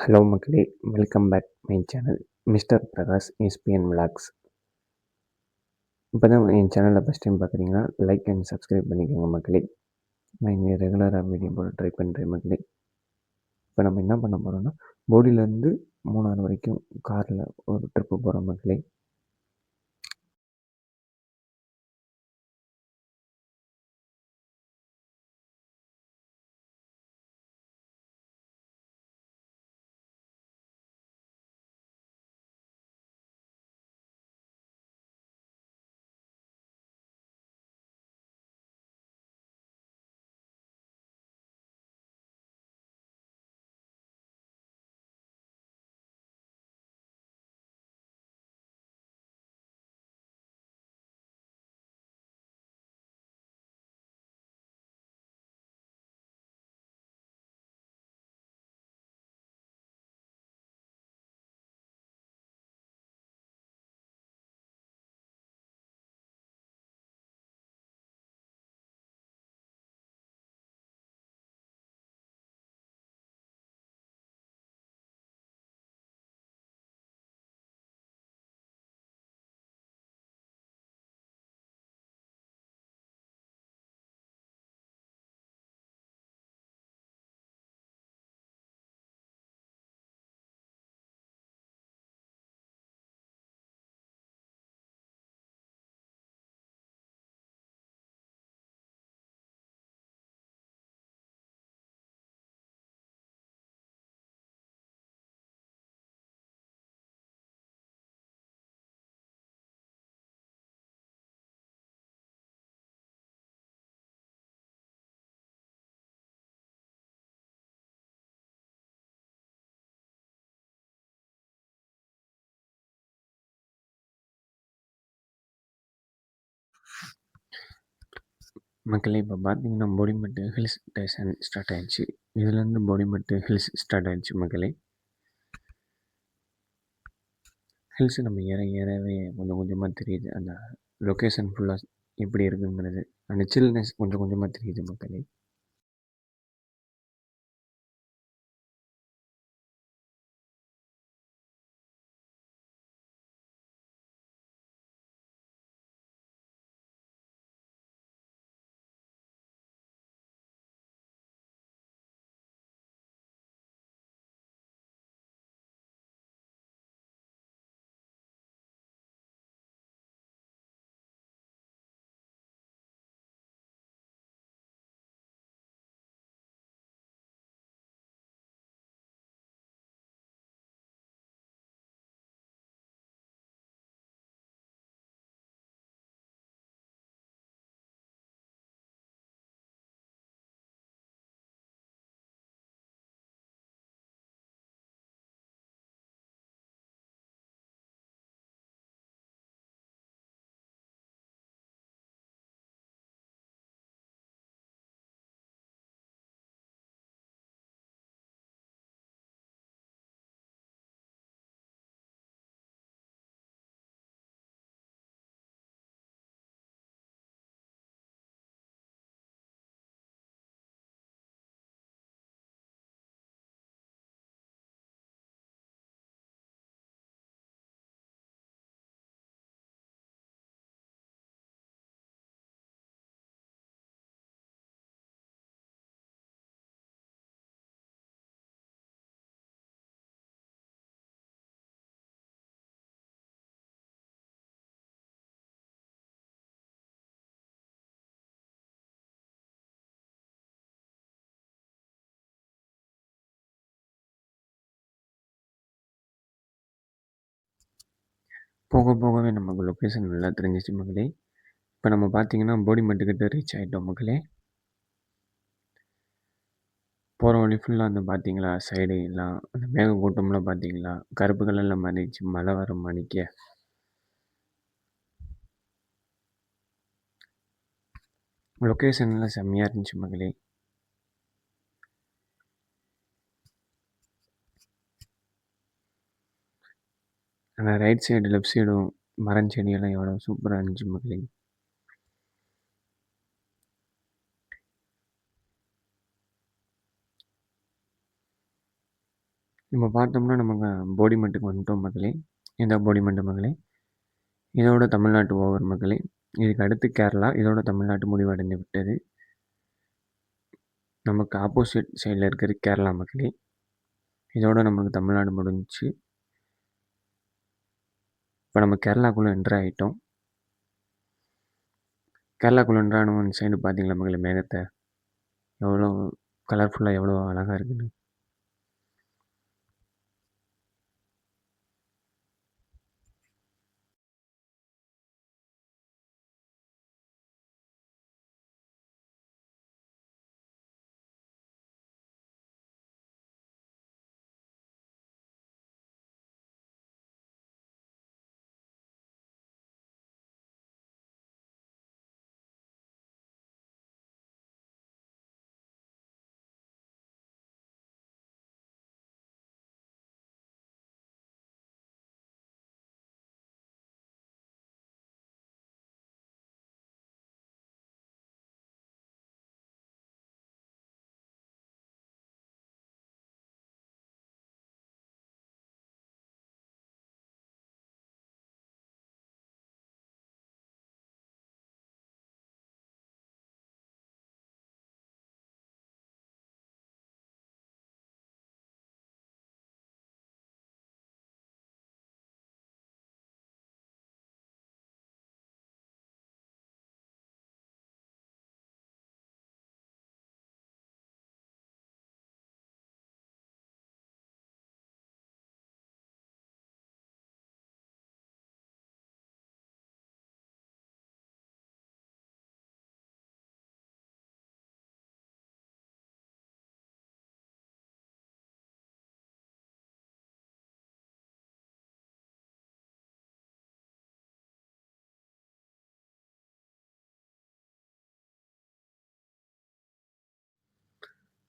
Hello மக்களே, welcome back my channel mister Prakash SPN vlogs. இப்போ தான் என் சேனலை ஃபஸ்ட் டைம் பார்க்குறீங்கன்னா லைக் அண்ட் சப்ஸ்கிரைப் பண்ணிக்கோங்க மக்களே. நான் இங்கே ரெகுலராக வீடியோ போட ட்ரை பண்ணுறேன் மக்களே. இப்போ நம்ம என்ன பண்ண போகிறோம்னா, போடியிலேருந்து மூணாறு வரைக்கும் காரில் ஒரு ட்ரிப்பு போகிறோம் மக்களே. மக்களே இப்போ பார்த்தீங்கன்னா போடிமெட்டு ஹில்ஸ் ஸ்டேஷன் ஸ்டார்ட் ஆயிடுச்சு. இதுலேருந்து போடிமெட்டு ஹில்ஸ் ஸ்டார்ட் ஆயிடுச்சு மக்களே. ஹில்ஸ் நம்ம ஏற ஏறவே கொஞ்சம் கொஞ்சமாக தெரியுது. அந்த லொக்கேஷன் ஃபுல்லாக எப்படி இருக்குங்கிறது, அந்த சில்னஸ் கொஞ்சம் கொஞ்சமாக தெரியுது மக்களே. போக போகவே நமக்கு லொக்கேஷன் நல்லா தெரிஞ்சிச்சு மக்களே. இப்போ நம்ம பார்த்தீங்கன்னா போடிமெட்டுக்கிட்ட ரீச் ஆகிட்டோம் மக்களே. போகிற வழி ஃபுல்லாக அந்த பார்த்தீங்களா சைடு எல்லாம் அந்த மேகக்கூட்டம்லாம் பார்த்தீங்களா, கருப்பு கலரில் மாறிடுச்சு மழை வர மணிக்க. லொக்கேஷன்லாம் செம்மையாக இருந்துச்சு மக்களே. அந்த ரைட் சைடு லெஃப்ட் சைடும் மரம் செடியெல்லாம் எவ்வளோ சூப்பராக இருந்துச்சு மக்களே. இப்போ பார்த்தோம்னா நமக்கு போடிமெட்டுக்கு வந்துட்டோம் மக்களே. இந்த போடிமெட்டு மக்களே. இதோட தமிழ்நாட்டு ஓவர் மக்களே. இதுக்கு அடுத்து கேரளா. இதோட தமிழ்நாட்டு முடிவடைந்து விட்டது. நமக்கு ஆப்போசிட் சைடில் இருக்கிறது கேரளா மக்களே. இதோட நமக்கு தமிழ்நாடு முடிஞ்சிச்சு. இப்போ நம்ம கேரளாக்குள்ளே என்ட்ரு ஆகிட்டோம். கேரளாக்குள்ளே என்ட்ரு ஆனவங்க இந்த சைடு பார்த்தீங்களா மக்களே மேகத்தை எவ்வளோ கலர்ஃபுல்லாக எவ்வளோ அழகாக இருக்குன்னு.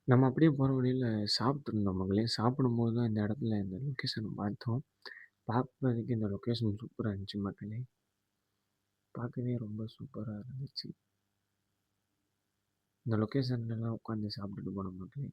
நம்ம அப்படியே போகிற வழியில் சாப்பிட்ருந்தோம் மக்களே. சாப்பிடும்போது தான் இந்த இடத்துல இந்த லொக்கேஷனை பார்த்தோம். பார்ப்பதற்கு இந்த லொக்கேஷன் சூப்பராக இருந்துச்சு மக்களே. பார்க்கவே ரொம்ப சூப்பராக இருந்துச்சு. இந்த லொக்கேஷன்லலாம் உட்காந்து சாப்பிட்டுட்டு போனோம் மக்களே.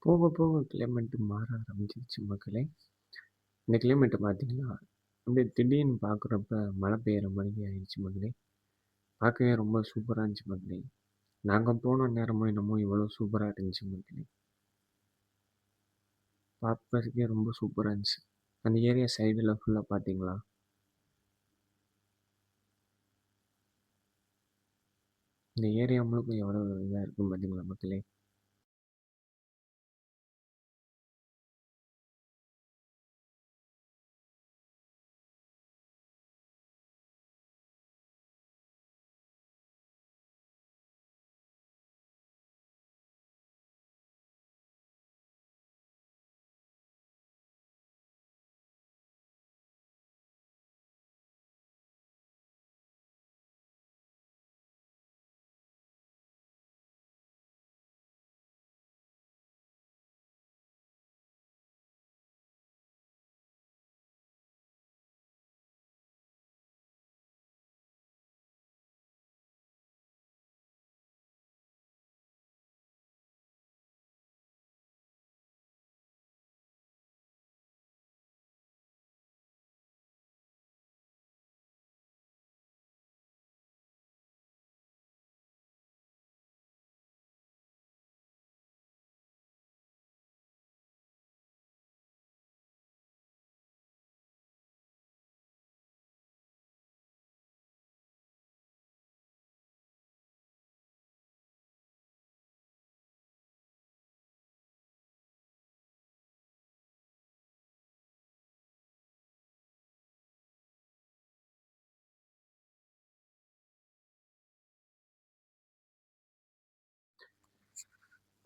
போக போக கிளைமேட்டு மாற ஆரம்பிச்சிருச்சு மக்களே. இந்த கிளைமேட்டை பார்த்தீங்களா, அப்படியே திடீர்னு பார்க்குறப்ப மழை பெய்கிற மாதிரி ஆயிடுச்சு மக்களே. பார்க்கவே ரொம்ப சூப்பராக இருந்துச்சு மக்களே. நாங்கள் போன நேரமோ என்னமோ இவ்வளோ சூப்பராக இருந்துச்சு மக்களே. பார்ப்பதற்கே ரொம்ப சூப்பராக இருந்துச்சு. அந்த ஏரியா சைடில் ஃபுல்லாக பார்த்தீங்களா, இந்த ஏரியா முழுக்க எவ்வளோ இதாக இருக்கும் பார்த்தீங்களா மக்களே.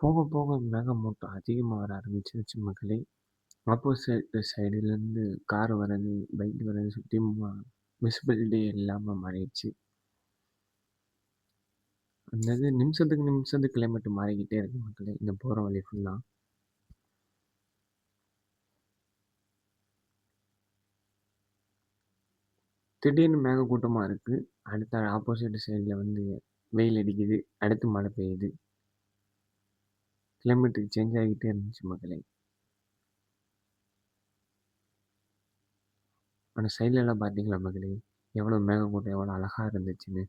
போக போக மேகமூட்டம் அதிகமா வர ஆரம்பிச்சிருச்சு மக்களே. ஆப்போசிட் சைடுலேருந்து கார் வர்றது, பைக் வர்றது சுத்தமா விசிபிலிட்டி இல்லாம மாறிடுச்சு. அந்த இது நிமிஷத்துக்கு நிமிஷத்துக்கு கிளைமேட் மாறிக்கிட்டே இருக்கு மக்களே, இந்த போற வழி ஃபுல்லா. திடீர்னு மேகக்கூட்டமா இருக்கு. அடுத்த ஆப்போசிட் சைடுல வந்து வெயில் அடிக்குது. அடுத்து மழை பெய்யுது. கிளைமேட் சேஞ்ச் ஆகிட்டே இருந்துச்சு மக்களே. ஆனா சைடுல எல்லாம் பார்த்தீங்களா மக்களே, எவ்வளோ மேகக்கூட்டம் எவ்வளோ அழகா இருந்துச்சுன்னு.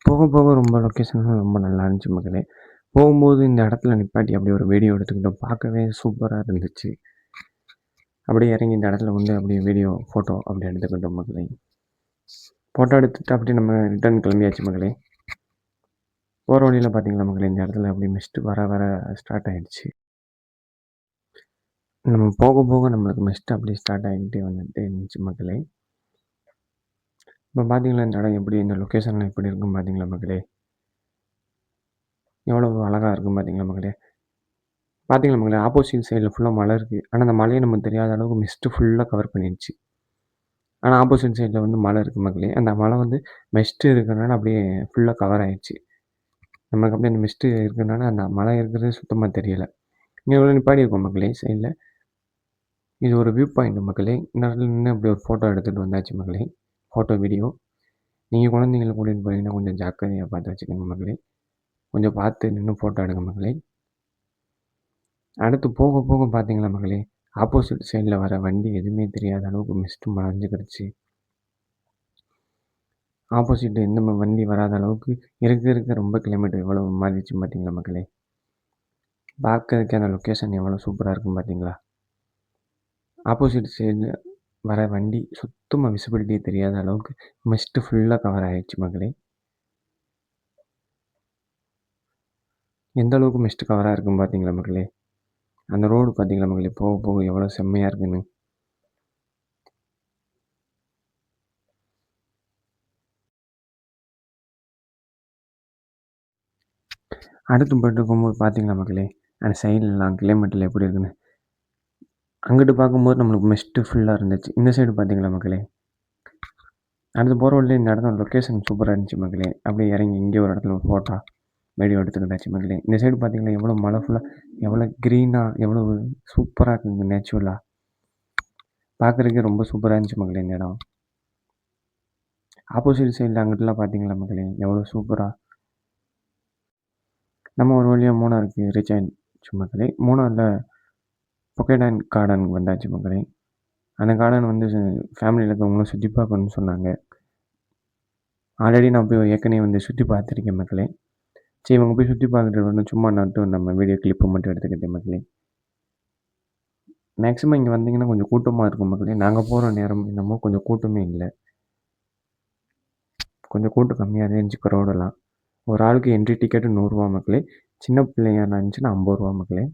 போக போக ரொம்ப லொக்கேஷன்லாம் ரொம்ப நல்லா இருந்துச்சு மக்களே. போகும்போது இந்த இடத்துல நிப்பாட்டி அப்படியே ஒரு வீடியோ எடுத்துக்கிட்டோம். பார்க்கவே சூப்பரா இருந்துச்சு. அப்படியே இறங்கி இந்த இடத்துல வந்து அப்படியே வீடியோ, ஃபோட்டோ அப்படி எடுத்துக்கிட்டோம் மக்களே. ஃபோட்டோ எடுத்துட்டு அப்படியே நம்ம ரிட்டர்ன் கிளம்பியாச்சு மக்களே. போகிற வழியில் பார்த்தீங்களா மக்களே, இந்த இடத்துல அப்படியே மிஸ்ட் வர வர ஸ்டார்ட் ஆகிடுச்சு. நம்ம போக போக நம்மளுக்கு மிஸ்ட் அப்படியே ஸ்டார்ட் ஆகிக்கிட்டே வந்துட்டு இருந்துச்சு மக்களே. இப்போ பார்த்தீங்களா இந்த இடம் எப்படி, இந்த லொக்கேஷன்லாம் எப்படி இருக்கும் பார்த்தீங்களா மக்களே. எவ்வளோ அழகாக இருக்கும் பார்த்தீங்களா மக்களே. பார்த்தீங்களா மக்களே, ஆப்போசிட் சைடில் ஃபுல்லாக மலை இருக்குது. ஆனால் அந்த மலையை நமக்கு தெரியாத அளவுக்கு மிஸ்ட்டு ஃபுல்லாக கவர் பண்ணிடுச்சு. ஆனால் ஆப்போசிட் சைடில் வந்து மலை இருக்குது மக்களே. அந்த மலை வந்து மிஸ்ட்டு இருக்கிறனால அப்படியே ஃபுல்லாக கவர் ஆகிடுச்சு. நமக்கு அப்படியே அந்த மிஸ்ட்டு இருக்கிறனால அந்த மலை இருக்கிறது சுத்தமாக தெரியலை. இங்கே எவ்வளோ நிப்பாடி இருக்கோம் மக்களே சைடில். இது ஒரு வியூ பாயிண்ட் மக்களே. இந்த இடத்துல நின்று அப்படி ஒரு ஃபோட்டோ எடுத்துகிட்டு வந்தாச்சு மக்களே. Photo, video. நீங்கள் குழந்தைங்கள கூட்டிகிட்டு போனீங்கன்னா கொஞ்சம் ஜாக்கிரதையாக பார்த்து வச்சுக்கோங்க மக்களே. கொஞ்சம் பார்த்து நின்று ஃபோட்டோ எடுங்க மக்களே. அடுத்து போக போக பார்த்தீங்களா மக்களே, ஆப்போசிட் சைடில் வர வண்டி எதுவுமே தெரியாத அளவுக்கு மிஸ்ட்டு மறைஞ்சிக்கிடுச்சு. ஆப்போசிட் எந்த வண்டி வராத அளவுக்கு இருக்க ரொம்ப கிலோமீட்டர் எவ்வளோ மாறிடுச்சு பார்த்தீங்களா மக்களே. பார்க்கறதுக்கு அந்த லொக்கேஷன் எவ்வளோ சூப்பராக இருக்கும் பார்த்தீங்களா. ஆப்போசிட் சைடில் வர வண்டி சுத்தமாக விசிபிலிட்டி தெரியாத அளவுக்கு மிஸ்ட்டு ஃபுல்லாக கவர் ஆகிடுச்சு மக்களே. எந்த அளவுக்கு மிஸ்ட்டு கவராக இருக்கும் பார்த்தீங்களா மக்களே. அந்த ரோடு பார்த்தீங்களா மக்களே, போக போக எவ்வளோ செம்மையாக இருக்குன்னு. அடுத்து போயிட்டு இருக்கும்போது பார்த்தீங்களா மக்களே, அந்த சைட்லலாம் கிலோமீட்டரில் எப்படி இருக்குன்னு. அங்கிட்டு பார்க்கும்போது நம்மளுக்கு மிஸ்ட்டு ஃபுல்லாக இருந்துச்சு. இந்த சைடு பார்த்தீங்களா மக்களே. அடுத்து போகிற வழியில இந்த இடத்துல லொக்கேஷன் சூப்பராக இருந்துச்சு மக்களே. அப்படியே இறங்கி இங்கே ஒரு இடத்துல ஒரு ஃபோட்டோ, வீடியோ எடுத்துக்கிட்டாச்சு மக்களே. இந்த சைடு பார்த்தீங்கன்னா எவ்வளோ மலை ஃபுல்லாக எவ்வளோ க்ரீனாக எவ்வளோ சூப்பராக இருக்குங்க நேச்சுரலாக. பார்க்குறதுக்கே ரொம்ப சூப்பராக இருந்துச்சு மக்களே இந்த இடம். ஆப்போசிட் சைடில் அங்கிட்டலாம் பார்த்தீங்களா மக்களே, எவ்வளோ சூப்பராக. நம்ம ஒரு வழியாக மூணாருக்கு ரீச் ஆகிடுச்சு மக்களே. மூணாரில் பொக்கேடன் கார்டன் வந்தாச்சு மக்களே. அந்த கார்டன் வந்து ஃபேமிலியில் இருக்கவங்களும் சுற்றி பார்க்கணுன்னு சொன்னாங்க. ஆல்ரெடி நான் போய் ஏற்கனவே வந்து சுற்றி பார்த்துருக்கேன் மக்களே. சரி இவங்க போய் சுற்றி பார்த்துட்டு வரணும், சும்மா நட்டு நம்ம வீடியோ கிளிப்பு மட்டும் எடுத்துக்கிட்டேன் மக்களே. மேக்ஸிமம் இங்கே வந்தீங்கன்னா கொஞ்சம் கூட்டமாக இருக்கும் மக்களே. நாங்கள் போகிற நேரம் என்னமோ கொஞ்சம் கூட்டமே இல்லை. கொஞ்சம் கூட்டம் கம்மியாக தான் இருந்துச்சு க்ரௌடெல்லாம். ஒரு ஆளுக்கு என்ட்ரி டிக்கெட்டு ரூ. 100 மக்களே. சின்ன பிள்ளையா இருந்துச்சுன்னா ரூ. 50 மக்களே.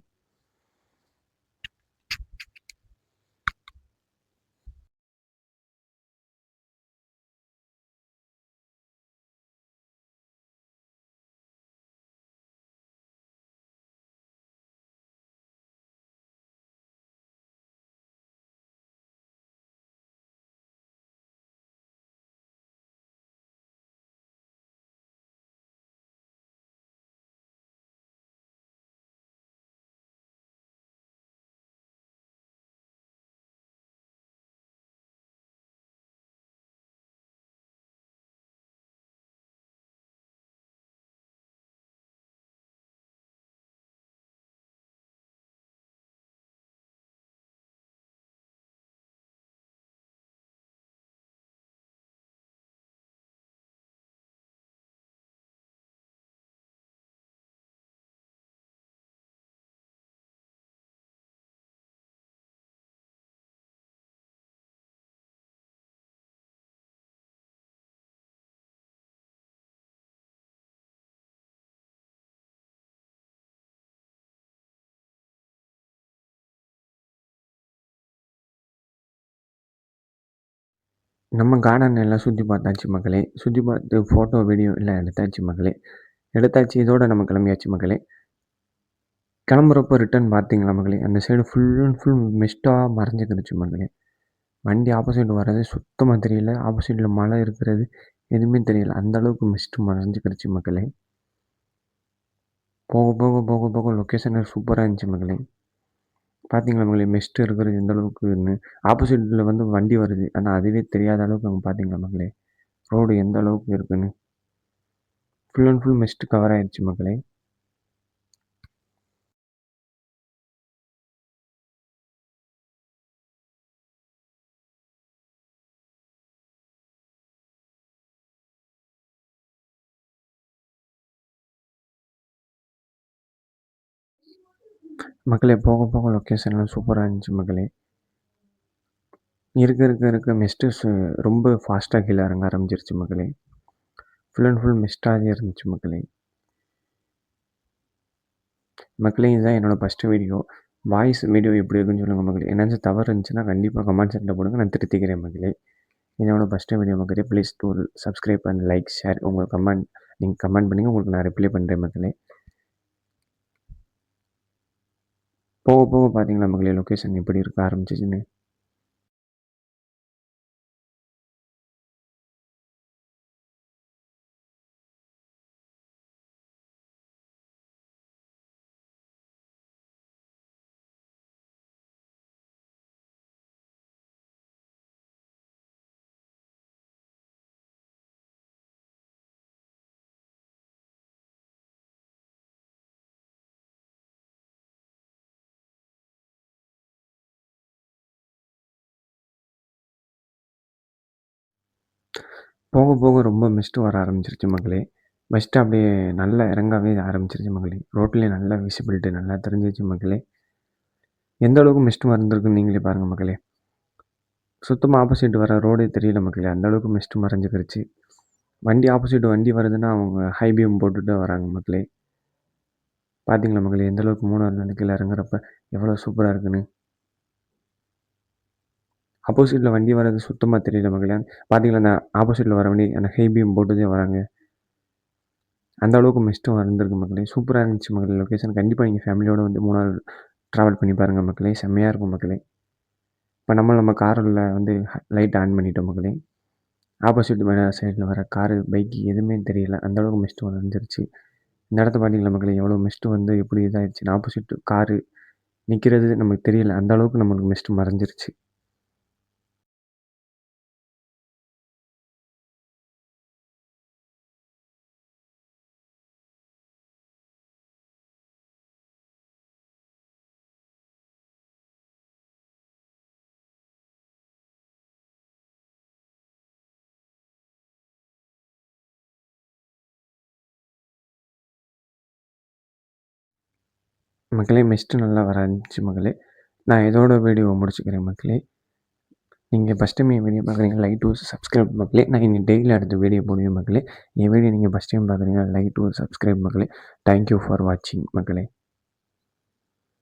நம்ம கார்டன் எல்லாம் சுற்றி பார்த்தாச்சு மக்களே. சுற்றி பார்த்து ஃபோட்டோ, வீடியோ எல்லாம் எடுத்தாச்சு மக்களே. எடுத்தாச்சு இதோட நம்ம கிளம்பியாச்சு மக்களே. கிளம்புறப்போ ரிட்டர்ன் பார்த்தீங்களா மக்களே, அந்த சைடு ஃபுல் அண்ட் ஃபுல் மிஸ்ட்டா மறைஞ்சுக்கிடுச்சு மக்களே. வண்டி ஆப்போசிட் வர்றது சுத்தமா தெரியல. ஆப்போசிட்ல மலை இருக்கிறது எதுவுமே தெரியல. அந்த அளவுக்கு மிஸ்ட் மறைஞ்சுக்கிடுச்சு மக்களே. போக போக போக போக லொக்கேஷன் சூப்பரா இருந்துச்சு மக்களே. பார்த்தீங்களா மக்களே மிஸ்ட் இருக்கிறது எந்த அளவுக்குன்னு. ஆப்போசிட்ல வந்து வண்டி வருது. ஆனா அதுவே தெரியாத அளவுக்கு அங்க பார்த்தீங்களா மக்களே, ரோடு எந்த அளவுக்கு இருக்குன்னு. Full and full mist cover ஆயிடுச்சு மக்களே. மக்களே போக போக லொக்கேஷன்லாம் சூப்பரா இருந்துச்சு மக்களே. இருக்க இருக்க இருக்க மிஸ்ட்டு ரொம்ப ஃபாஸ்ட்டா கீழ இறங்க ஆரம்பிச்சிருச்சு மக்களே. ஃபுல் அண்ட் ஃபுல் மிஸ்ட்டாவே இருந்துச்சு மக்களே. மக்களே இதுதான் என்னோட ஃபர்ஸ்ட் வீடியோ. வாய்ஸ் வீடியோ எப்படி இருக்குன்னு சொல்லுங்க மக்களே. என்னாச்சும் தவறு இருந்துச்சுன்னா கண்டிப்பா கமெண்ட் செக்ஷன்ல போடுங்க. நான் திருத்திக்கிறேன் மக்களே. என்னோட ஃபர்ஸ்ட் வீடியோ மக்களே. Please do subscribe and like, share. உங்க கமெண்ட் நீங்க கமெண்ட் பண்ணுங்க. உங்களுக்கு நான் ரிப்ளை பண்றேன் மக்களே. போக போக பார்த்தீங்களா மக்களே லொக்கேஷன் எப்படி இருக்க ஆரம்பிச்சுச்சுன்னு. போக போக ரொம்ப மிஸ்ட் வர ஆரம்பிச்சிருச்சு மக்களே. மிஸ்ட் அப்படியே நல்லா இறங்கவே ஆரம்பிச்சிருச்சு மக்களே. ரோட்லயே நல்லா விசிபிலிட்டி நல்லா தெரிஞ்சிருச்சு மக்களே. எந்த அளவுக்கு மிஸ்ட் வந்திருக்குன்னு நீங்களே பாருங்க மக்களே. சுத்தமா ஆப்போசிட் வர ரோடே தெரியல மக்களே. அந்த அளவுக்கு மிஸ்ட் மறைஞ்சுக்கிருச்சு. வண்டி ஆப்போசிட் வண்டி வருதுன்னா அவங்க ஹை பீம் போட்டுட்டு வராங்க மக்களே. பார்த்தீங்களா மக்களே எந்த அளவுக்கு 3வது நாள் கீழ இறங்குறப்ப எவ்வளோ சூப்பரா இருக்குன்னு. ஆப்போசிட்ல வண்டி வர்றது சுத்தமா தெரியல மக்களே. பார்த்தீங்களா அந்த ஆப்போசிட்ல வர வண்டி அந்த ஹை பீம் போட்டுட்டே வராங்க. அந்த அளவுக்கு மிஸ்ட் வந்திருக்கு மக்களே. சூப்பரா இருந்துச்சு மக்களே லொக்கேஷன். கண்டிப்பா நீங்க ஃபேமிலியோட வந்து மூணார் ட்ராவல் பண்ணி பாருங்க மக்களே. செம்மையா இருக்கும் மக்களே. இப்ப நம்ம கார்ல வந்து லைட் ஆன் பண்ணிட்டோம் மக்களே. ஆப்போசிட் சைடில் வர காரு, பைக்கு எதுவுமே தெரியல. அந்த அளவுக்கு மிஸ்ட் வந்துருச்சு. இந்த இடத்த பார்த்தீங்களா மக்களே எவ்வளோ மிஸ்ட் வந்து எப்படி இதாயிடுச்சுன்னு. ஆப்போசிட் காரு நிற்கிறது நமக்கு தெரியல. அந்த அளவுக்கு நம்மளுக்கு மிஸ்ட் மறைஞ்சிருச்சு. மக்களே மிஸ்ட் நல்லா வர ஆரம்பிச்சு மக்களே. நான் இதோட வீடியோவை முடிச்சுக்கிறேன் மக்களே. நீங்கள் ஃபஸ்ட் டைம் என் வீடியோ பார்க்குறீங்க லைக் டு சப்ஸ்கிரைப் மக்களே. நான் இனி டெய்லி அடுத்த வீடியோ போடுவேன் மக்களே. என் வீடியோ நீங்கள் ஃபஸ்ட் டைம் பார்க்குறீங்க லைக் டு சப்ஸ்கிரைப் மக்களே. தேங்க்யூ ஃபார் வாட்சிங் மக்களே.